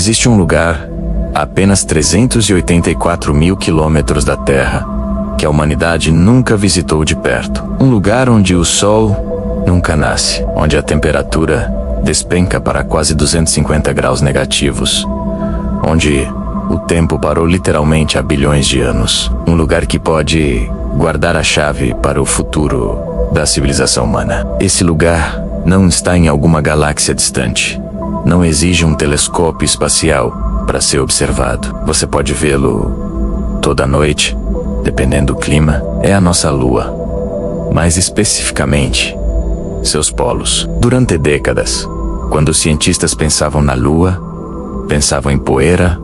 Existe um lugar, a apenas 384 mil quilômetros da Terra, que a humanidade nunca visitou de perto. Um lugar onde o Sol nunca nasce, onde a temperatura despenca para quase 250 graus negativos, onde o tempo parou literalmente há bilhões de anos. Um lugar que pode guardar a chave para o futuro da civilização humana. Esse lugar não está em alguma galáxia distante. Não exige um telescópio espacial para ser observado. Você pode vê-lo toda noite, dependendo do clima. É a nossa Lua. Mais especificamente, seus polos. Durante décadas, quando os cientistas pensavam na Lua, pensavam em poeira,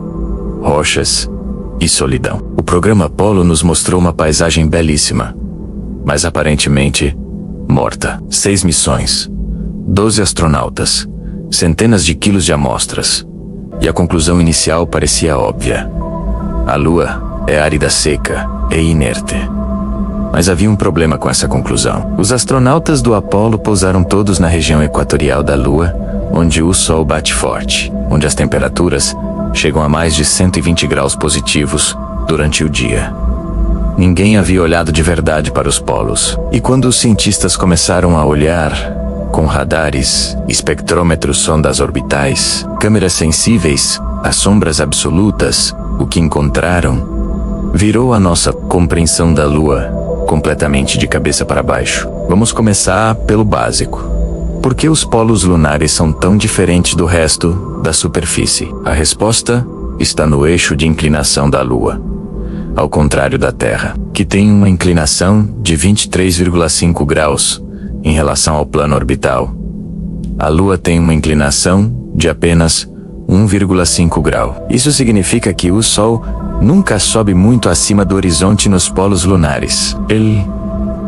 rochas e solidão. O programa Apollo nos mostrou uma paisagem belíssima, mas aparentemente morta. 6 missões, 12 astronautas, centenas de quilos de amostras, e a conclusão inicial parecia óbvia. A Lua é árida, seca e inerte. Mas havia um problema com essa conclusão. Os astronautas do Apollo pousaram todos na região equatorial da Lua, onde o Sol bate forte, onde as temperaturas chegam a mais de 120 graus positivos durante o dia. Ninguém havia olhado de verdade para os polos. E quando os cientistas começaram a olhar, com radares, espectrômetros, sondas orbitais, câmeras sensíveis, as sombras absolutas, o que encontraram virou a nossa compreensão da Lua completamente de cabeça para baixo. Vamos começar pelo básico. Por que os polos lunares são tão diferentes do resto da superfície? A resposta está no eixo de inclinação da Lua. Ao contrário da Terra, que tem uma inclinação de 23,5 graus em relação ao plano orbital, a Lua tem uma inclinação de apenas 1,5 grau. Isso significa que o Sol nunca sobe muito acima do horizonte nos polos lunares. Ele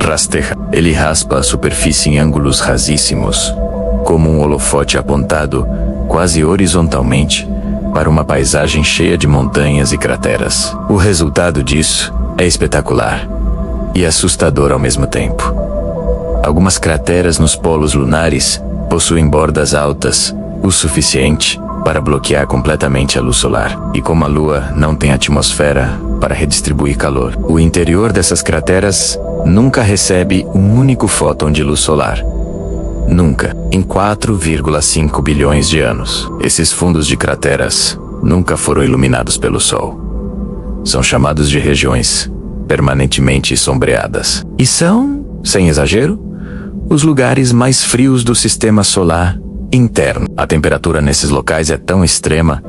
rasteja. Ele raspa a superfície em ângulos rasíssimos, como um holofote apontado quase horizontalmente para uma paisagem cheia de montanhas e crateras. O resultado disso é espetacular e assustador ao mesmo tempo. Algumas crateras nos polos lunares possuem bordas altas o suficiente para bloquear completamente a luz solar. E como a Lua não tem atmosfera para redistribuir calor, o interior dessas crateras nunca recebe um único fóton de luz solar. Nunca. Em 4,5 bilhões de anos. Esses fundos de crateras nunca foram iluminados pelo Sol. São chamados de regiões permanentemente sombreadas. E são, sem exagero, os lugares mais frios do sistema solar interno. A temperatura nesses locais é tão extrema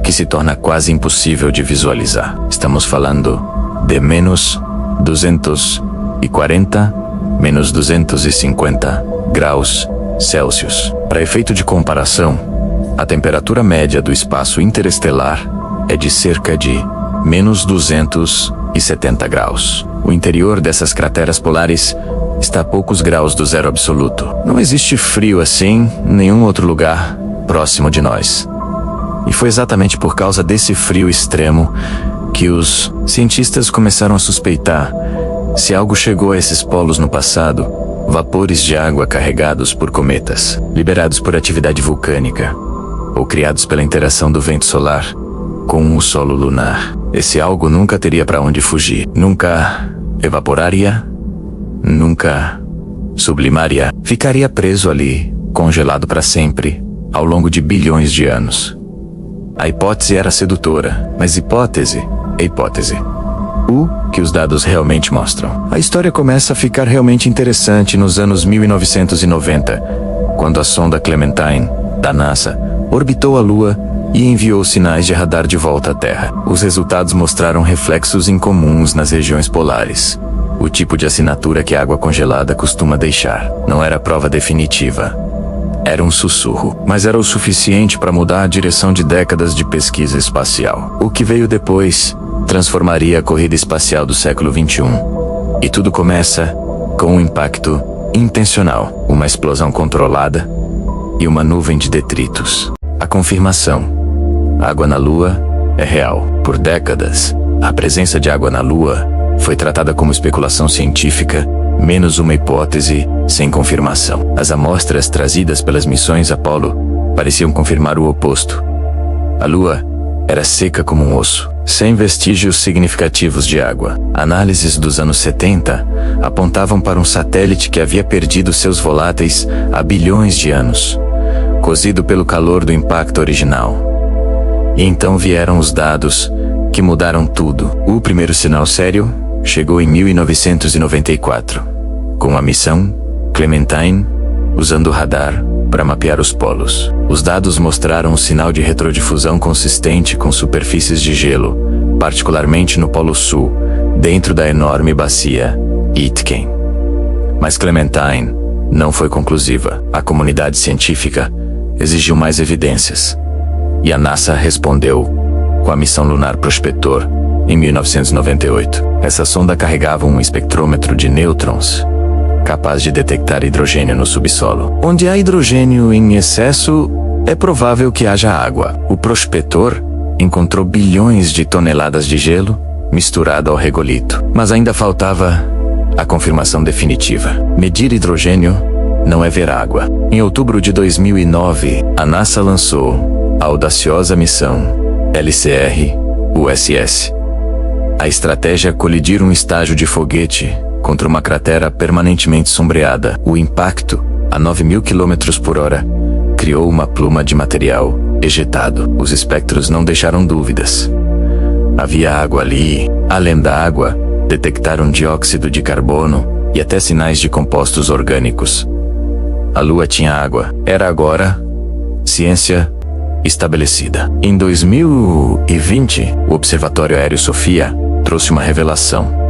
que se torna quase impossível de visualizar. Estamos falando de menos 240, menos 250 graus Celsius. Para efeito de comparação, a temperatura média do espaço interestelar é de cerca de menos 270 graus. O interior dessas crateras polares está a poucos graus do zero absoluto. Não existe frio assim em nenhum outro lugar próximo de nós. E foi exatamente por causa desse frio extremo que os cientistas começaram a suspeitar se algo chegou a esses polos no passado: vapores de água carregados por cometas, liberados por atividade vulcânica, ou criados pela interação do vento solar com o solo lunar. Esse algo nunca teria para onde fugir, nunca evaporaria, nunca sublimaria. Ficaria preso ali, congelado para sempre, ao longo de bilhões de anos. A hipótese era sedutora, mas hipótese é hipótese. O que os dados realmente mostram. A história começa a ficar realmente interessante nos anos 1990, quando a sonda Clementine, da NASA, orbitou a Lua e enviou sinais de radar de volta à Terra. Os resultados mostraram reflexos incomuns nas regiões polares. O tipo de assinatura que a água congelada costuma deixar. Não era prova definitiva. Era um sussurro, mas era o suficiente para mudar a direção de décadas de pesquisa espacial. O que veio depois transformaria a corrida espacial do século XXI. E tudo começa com um impacto intencional, uma explosão controlada e uma nuvem de detritos. A confirmação. Água na Lua é real. Por décadas, a presença de água na Lua foi tratada como especulação científica, menos uma hipótese sem confirmação. As amostras trazidas pelas missões Apollo pareciam confirmar o oposto. A Lua era seca como um osso, sem vestígios significativos de água. Análises dos anos 70 apontavam para um satélite que havia perdido seus voláteis há bilhões de anos, cozido pelo calor do impacto original. E então vieram os dados que mudaram tudo. O primeiro sinal sério chegou em 1994, com a missão Clementine, usando o radar para mapear os polos. Os dados mostraram um sinal de retrodifusão consistente com superfícies de gelo, particularmente no Polo Sul, dentro da enorme bacia Aitken. Mas Clementine não foi conclusiva. A comunidade científica exigiu mais evidências, e a NASA respondeu com a missão lunar Prospector em 1998. Essa sonda carregava um espectrômetro de nêutrons, capaz de detectar hidrogênio no subsolo. Onde há hidrogênio em excesso, é provável que haja água. O Prospector encontrou bilhões de toneladas de gelo misturado ao regolito. Mas ainda faltava a confirmação definitiva. Medir hidrogênio não é ver água. Em outubro de 2009, a NASA lançou a audaciosa missão LCR-USS. A estratégia é colidir um estágio de foguete contra uma cratera permanentemente sombreada. O impacto, a 9.000 km/h, criou uma pluma de material ejetado. Os espectros não deixaram dúvidas. Havia água ali. Além da água, detectaram dióxido de carbono e até sinais de compostos orgânicos. A Lua tinha água. Era agora ciência estabelecida. Em 2020, o Observatório Aéreo Sofia trouxe uma revelação.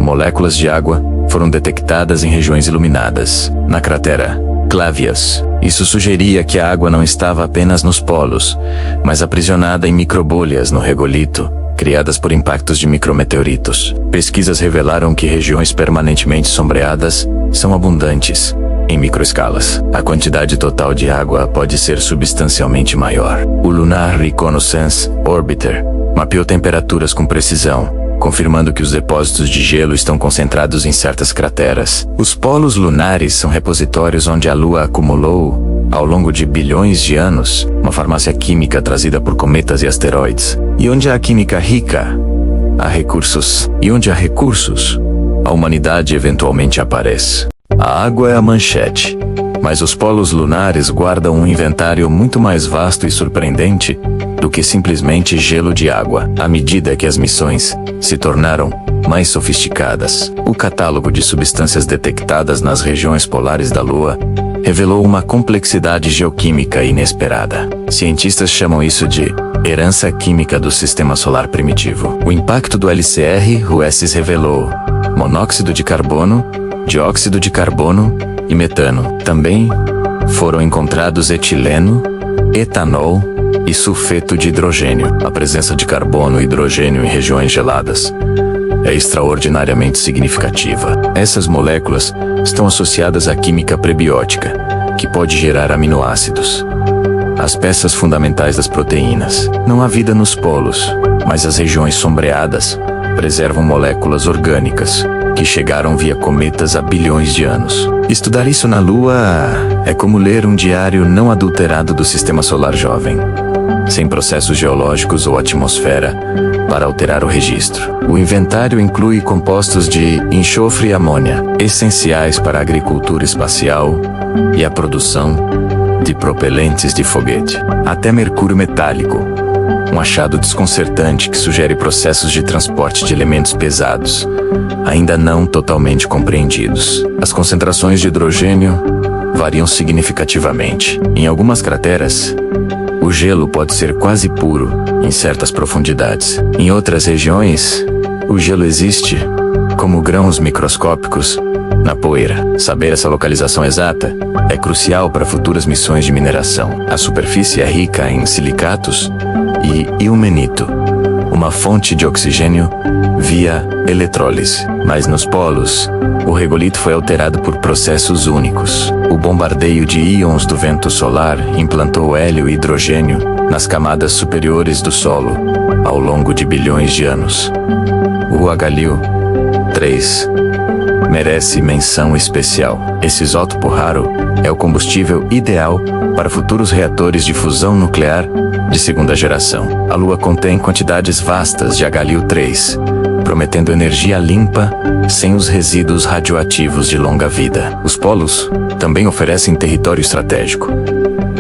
Moléculas de água foram detectadas em regiões iluminadas, na cratera Clavius. Isso sugeria que a água não estava apenas nos polos, mas aprisionada em microbolhas no regolito, criadas por impactos de micrometeoritos. Pesquisas revelaram que regiões permanentemente sombreadas são abundantes em microescalas. A quantidade total de água pode ser substancialmente maior. O Lunar Reconnaissance Orbiter mapeou temperaturas com precisão, confirmando que os depósitos de gelo estão concentrados em certas crateras. Os polos lunares são repositórios onde a Lua acumulou, ao longo de bilhões de anos, uma farmácia química trazida por cometas e asteroides. E onde há química rica, há recursos. E onde há recursos, a humanidade eventualmente aparece. A água é a manchete, mas os polos lunares guardam um inventário muito mais vasto e surpreendente do que simplesmente gelo de água. À medida que as missões se tornaram mais sofisticadas, o catálogo de substâncias detectadas nas regiões polares da Lua revelou uma complexidade geoquímica inesperada. Cientistas chamam isso de herança química do sistema solar primitivo. O impacto do LCR-USS revelou monóxido de carbono, dióxido de carbono e metano. Também foram encontrados etileno, etanol e sulfeto de hidrogênio. A presença de carbono e hidrogênio em regiões geladas é extraordinariamente significativa. Essas moléculas estão associadas à química prebiótica, que pode gerar aminoácidos, as peças fundamentais das proteínas. Não há vida nos polos, mas as regiões sombreadas preservam moléculas orgânicas que chegaram via cometas há bilhões de anos. Estudar isso na Lua é como ler um diário não adulterado do sistema solar jovem, sem processos geológicos ou atmosfera para alterar o registro. O inventário inclui compostos de enxofre e amônia, essenciais para a agricultura espacial e a produção de propelentes de foguete. Até mercúrio metálico, um achado desconcertante que sugere processos de transporte de elementos pesados, ainda não totalmente compreendidos. As concentrações de hidrogênio variam significativamente. Em algumas crateras, o gelo pode ser quase puro em certas profundidades. Em outras regiões, o gelo existe como grãos microscópicos na poeira. Saber essa localização exata é crucial para futuras missões de mineração. A superfície é rica em silicatos e ilmenito, uma fonte de oxigênio via eletrólise. Mas nos polos, o regolito foi alterado por processos únicos. O bombardeio de íons do vento solar implantou hélio e hidrogênio nas camadas superiores do solo ao longo de bilhões de anos. O Galil 3 merece menção especial. Esse isótopo raro é o combustível ideal para futuros reatores de fusão nuclear de segunda geração. A Lua contém quantidades vastas de HLiO3, prometendo energia limpa, sem os resíduos radioativos de longa vida. Os polos também oferecem território estratégico,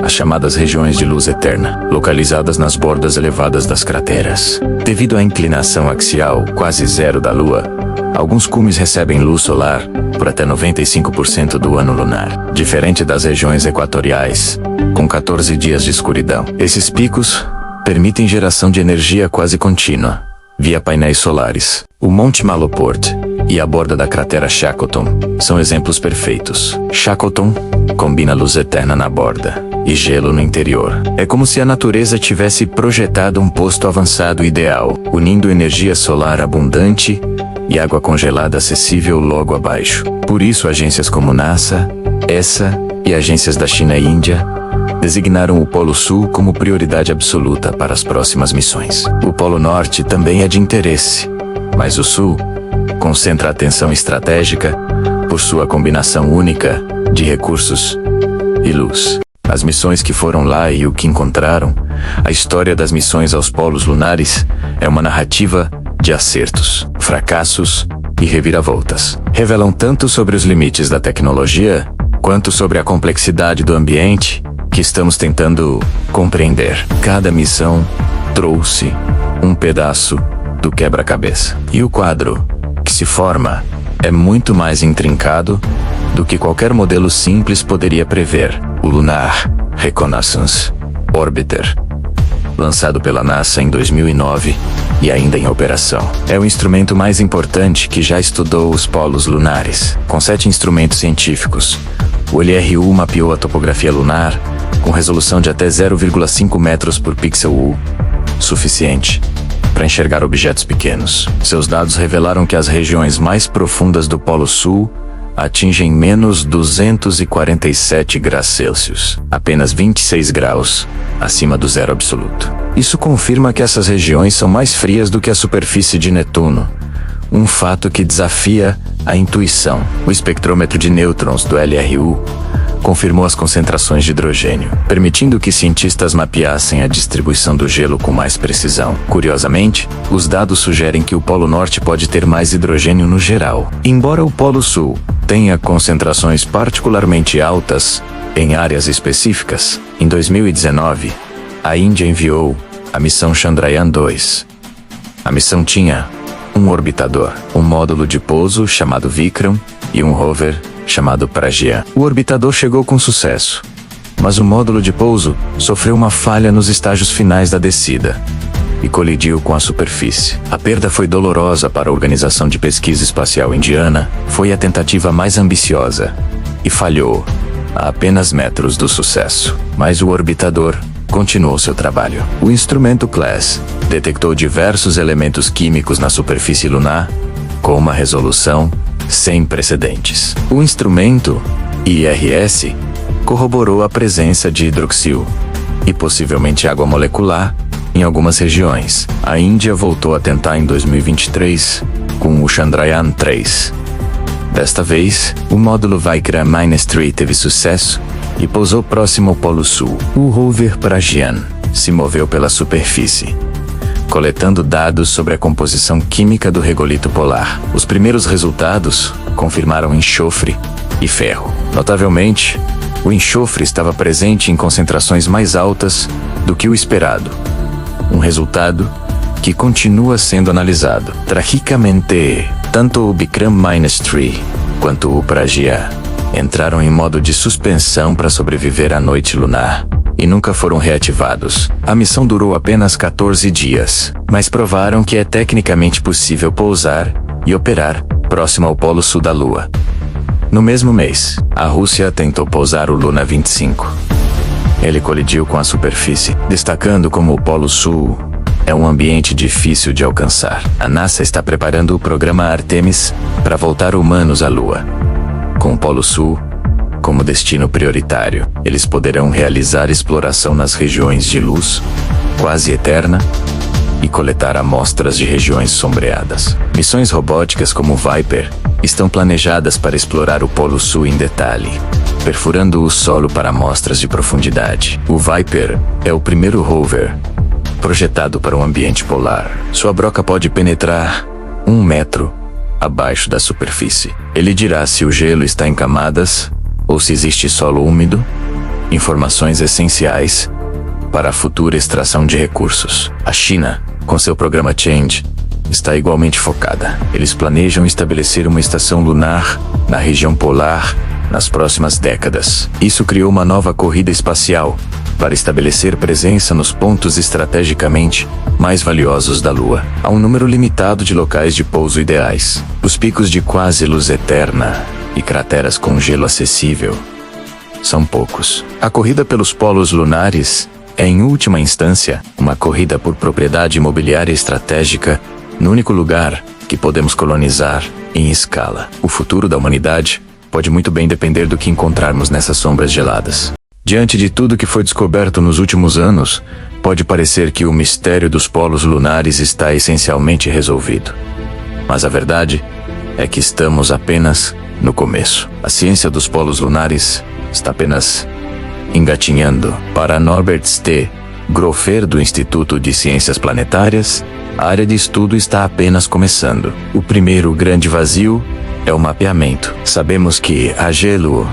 as chamadas regiões de luz eterna, localizadas nas bordas elevadas das crateras. Devido à inclinação axial quase zero da Lua, alguns cumes recebem luz solar por até 95% do ano lunar, diferente das regiões equatoriais, com 14 dias de escuridão. Esses picos permitem geração de energia quase contínua, via painéis solares. O Monte Malaport e a borda da cratera Shackleton são exemplos perfeitos. Shackleton combina luz eterna na borda e gelo no interior. É como se a natureza tivesse projetado um posto avançado ideal, unindo energia solar abundante e água congelada acessível logo abaixo. Por isso, agências como NASA, ESA e agências da China e Índia designaram o Polo Sul como prioridade absoluta para as próximas missões. O Polo Norte também é de interesse, mas o Sul concentra atenção estratégica por sua combinação única de recursos e luz. As missões que foram lá e o que encontraram, a história das missões aos polos lunares é uma narrativa de acertos, fracassos e reviravoltas. Revelam tanto sobre os limites da tecnologia, quanto sobre a complexidade do ambiente que estamos tentando compreender. Cada missão trouxe um pedaço do quebra-cabeça. E o quadro que se forma é muito mais intrincado do que qualquer modelo simples poderia prever. O Lunar Reconnaissance Orbiter, lançado pela NASA em 2009 e ainda em operação, é o instrumento mais importante que já estudou os polos lunares. Com 7 instrumentos científicos, o LRU mapeou a topografia lunar com resolução de até 0,5 metros por pixel U, suficiente para enxergar objetos pequenos. Seus dados revelaram que as regiões mais profundas do Polo Sul atingem menos 247 graus Celsius, apenas 26 graus acima do zero absoluto. Isso confirma que essas regiões são mais frias do que a superfície de Netuno, um fato que desafia a intuição. O espectrômetro de nêutrons do LRU confirmou as concentrações de hidrogênio, permitindo que cientistas mapeassem a distribuição do gelo com mais precisão. Curiosamente, os dados sugerem que o Polo Norte pode ter mais hidrogênio no geral. Embora o Polo Sul tenha concentrações particularmente altas em áreas específicas, em 2019, a Índia enviou a missão Chandrayaan-2. A missão tinha um orbitador, um módulo de pouso chamado Vikram e um rover chamado Pragyan. O orbitador chegou com sucesso, mas o módulo de pouso sofreu uma falha nos estágios finais da descida e colidiu com a superfície. A perda foi dolorosa para a Organização de Pesquisa Espacial Indiana. Foi a tentativa mais ambiciosa e falhou a apenas metros do sucesso. Mas o orbitador continuou seu trabalho. O instrumento CLASS detectou diversos elementos químicos na superfície lunar com uma resolução sem precedentes. O instrumento IRS corroborou a presença de hidroxil e possivelmente água molecular em algumas regiões. A Índia voltou a tentar em 2023 com o Chandrayaan-3. Desta vez, o módulo Vikram-3 teve sucesso e pousou próximo ao Polo Sul. O rover Pragyan se moveu pela superfície, coletando dados sobre a composição química do regolito polar. Os primeiros resultados confirmaram enxofre e ferro. Notavelmente, o enxofre estava presente em concentrações mais altas do que o esperado, um resultado que continua sendo analisado. Tragicamente, tanto o Vikram-3 quanto o Pragyan entraram em modo de suspensão para sobreviver à noite lunar e nunca foram reativados. A missão durou apenas 14 dias, mas provaram que é tecnicamente possível pousar e operar próximo ao Polo Sul da Lua. No mesmo mês, a Rússia tentou pousar o Luna 25. Ele colidiu com a superfície, destacando como o Polo Sul é um ambiente difícil de alcançar. A NASA está preparando o programa Artemis para voltar humanos à Lua. Com o Polo Sul como destino prioritário, eles poderão realizar exploração nas regiões de luz quase eterna e coletar amostras de regiões sombreadas. Missões robóticas como Viper estão planejadas para explorar o Polo Sul em detalhe. perfurando o solo para amostras de profundidade. O Viper é o primeiro rover projetado para o ambiente polar. Sua broca pode penetrar 1 metro abaixo da superfície. Ele dirá se o gelo está em camadas ou se existe solo úmido, informações essenciais para a futura extração de recursos. A China, com seu programa Change, está igualmente focada. Eles planejam estabelecer uma estação lunar na região polar nas próximas décadas. Isso criou uma nova corrida espacial para estabelecer presença nos pontos estrategicamente mais valiosos da Lua. Há um número limitado de locais de pouso ideais. Os picos de quase luz eterna e crateras com gelo acessível são poucos. A corrida pelos polos lunares é, em última instância, uma corrida por propriedade imobiliária estratégica no único lugar que podemos colonizar em escala. O futuro da humanidade pode muito bem depender do que encontrarmos nessas sombras geladas. Diante de tudo que foi descoberto nos últimos anos, pode parecer que o mistério dos polos lunares está essencialmente resolvido. Mas a verdade é que estamos apenas no começo. A ciência dos polos lunares está apenas engatinhando. Para Norbert T. Groffer, do Instituto de Ciências Planetárias, a área de estudo está apenas começando. O primeiro grande vazio é o mapeamento. Sabemos que há gelo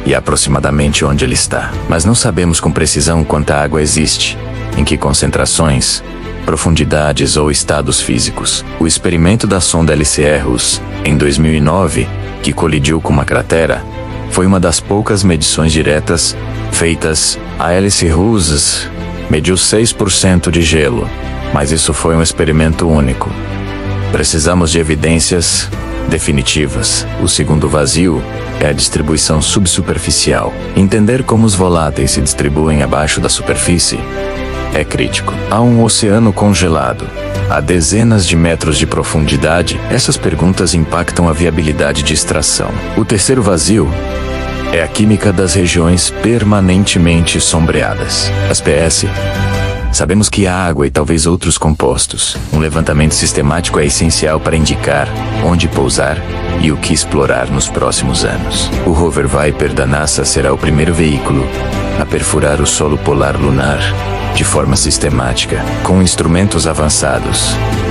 e aproximadamente onde ele está, mas não sabemos com precisão quanta água existe, em que concentrações, profundidades ou estados físicos. O experimento da sonda LC-RUS, em 2009, que colidiu com uma cratera, foi uma das poucas medições diretas feitas. A LC-RUS mediu 6% de gelo, mas isso foi um experimento único. Precisamos de evidências definitivas. O segundo vazio é a distribuição subsuperficial. Entender como os voláteis se distribuem abaixo da superfície é crítico. Há um oceano congelado a dezenas de metros de profundidade. Essas perguntas impactam a viabilidade de extração. O terceiro vazio é a química das regiões permanentemente sombreadas. As PS. Sabemos que há água e talvez outros compostos. Um levantamento sistemático é essencial para indicar onde pousar e o que explorar nos próximos anos. O rover Viper da NASA será o primeiro veículo a perfurar o solo polar lunar de forma sistemática. Com instrumentos avançados,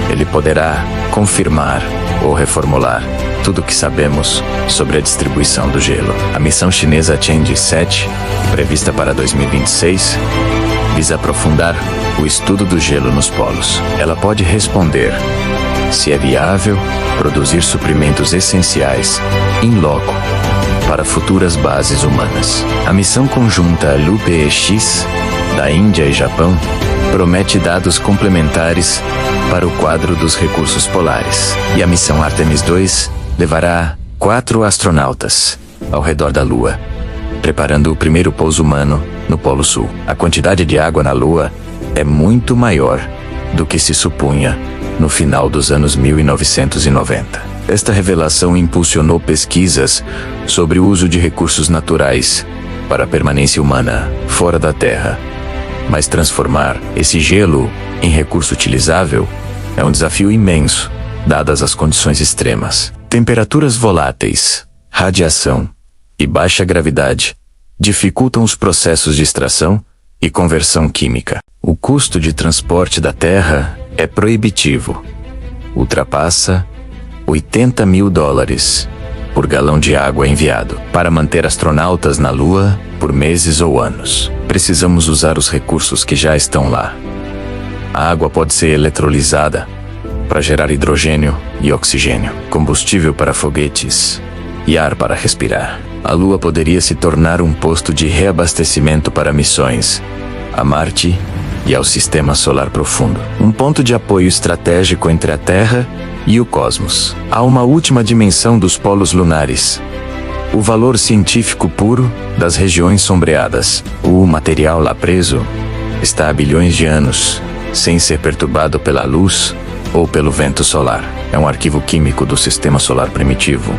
ele poderá confirmar ou reformular tudo o que sabemos sobre a distribuição do gelo. A missão chinesa Change 7, prevista para 2026, visa aprofundar o estudo do gelo nos polos. Ela pode responder se é viável produzir suprimentos essenciais in loco para futuras bases humanas. A missão conjunta LUPEX da Índia e Japão promete dados complementares para o quadro dos recursos polares. E a missão Artemis II levará 4 astronautas ao redor da Lua, preparando o primeiro pouso humano no Polo Sul. A quantidade de água na Lua é muito maior do que se supunha no final dos anos 1990. Esta revelação impulsionou pesquisas sobre o uso de recursos naturais para a permanência humana fora da Terra. Mas transformar esse gelo em recurso utilizável é um desafio imenso, dadas as condições extremas. Temperaturas voláteis, radiação e baixa gravidade dificultam os processos de extração e conversão química. O custo de transporte da Terra é proibitivo. Ultrapassa $80 mil por galão de água enviado. Para manter astronautas na Lua por meses ou anos, precisamos usar os recursos que já estão lá. A água pode ser eletrolizada para gerar hidrogênio e oxigênio, combustível para foguetes e ar para respirar. A Lua poderia se tornar um posto de reabastecimento para missões a Marte e ao Sistema Solar Profundo. Um ponto de apoio estratégico entre a Terra e o cosmos. Há uma última dimensão dos polos lunares: o valor científico puro das regiões sombreadas. O material lá preso está há bilhões de anos, sem ser perturbado pela luz ou pelo vento solar. É um arquivo químico do Sistema Solar Primitivo,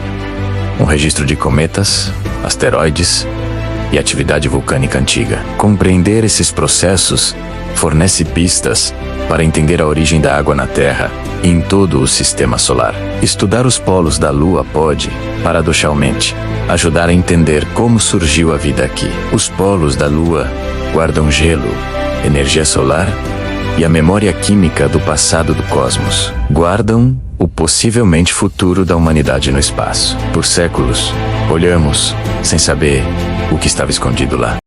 um registro de cometas, asteroides e atividade vulcânica antiga. Compreender esses processos fornece pistas para entender a origem da água na Terra e em todo o sistema solar. Estudar os polos da Lua pode, paradoxalmente, ajudar a entender como surgiu a vida aqui. Os polos da Lua guardam gelo, energia solar e a memória química do passado do cosmos. Guardam o possivelmente futuro da humanidade no espaço. Por séculos, olhamos sem saber o que estava escondido lá.